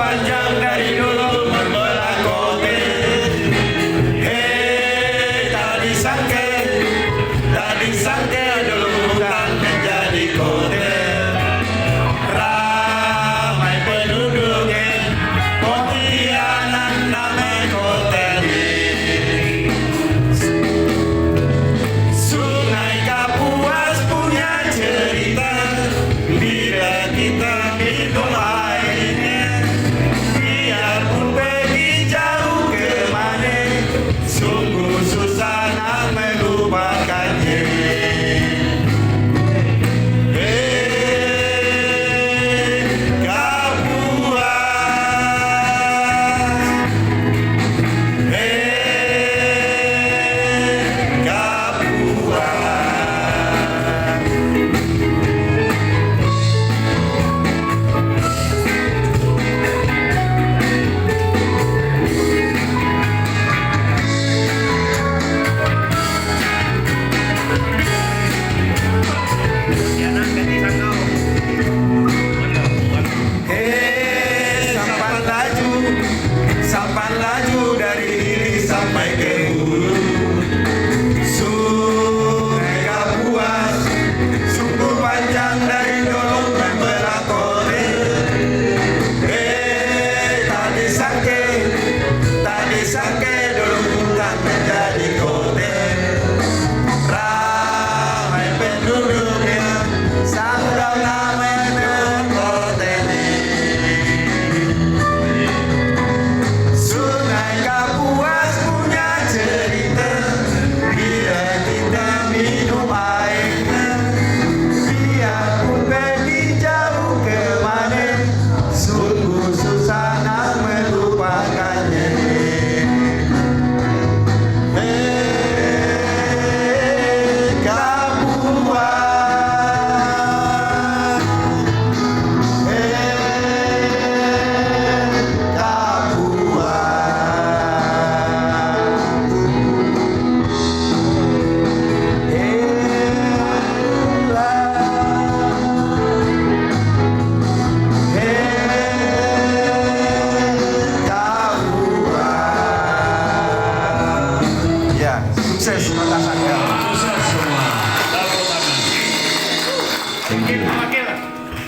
panjang dari dulu membelah kote. Tadi sangke dulu bukan menjadi kote. Ramai penduduknya, Pontianak namanya kote. Sungai Kapuas punya cerita, bila kita minum airnya, biarpun pergi jauh kemana, sungguh susah nak melupakannya. Sampan laju dari hili sampai ke hulu. Sungai Kapuas sungguh panjang dari dulu membelah kote. Tadi sangke dulu bukan menjadi kote. Ramai penduduknya, sangkau namanya kote. Sungai Kapuas punya cerita, bila kita minum airnya, biarpun pergi jauh kemana, sungguh susah nak melupakannya. Sukses Makassar. Sukses semua. Tepuk tangan.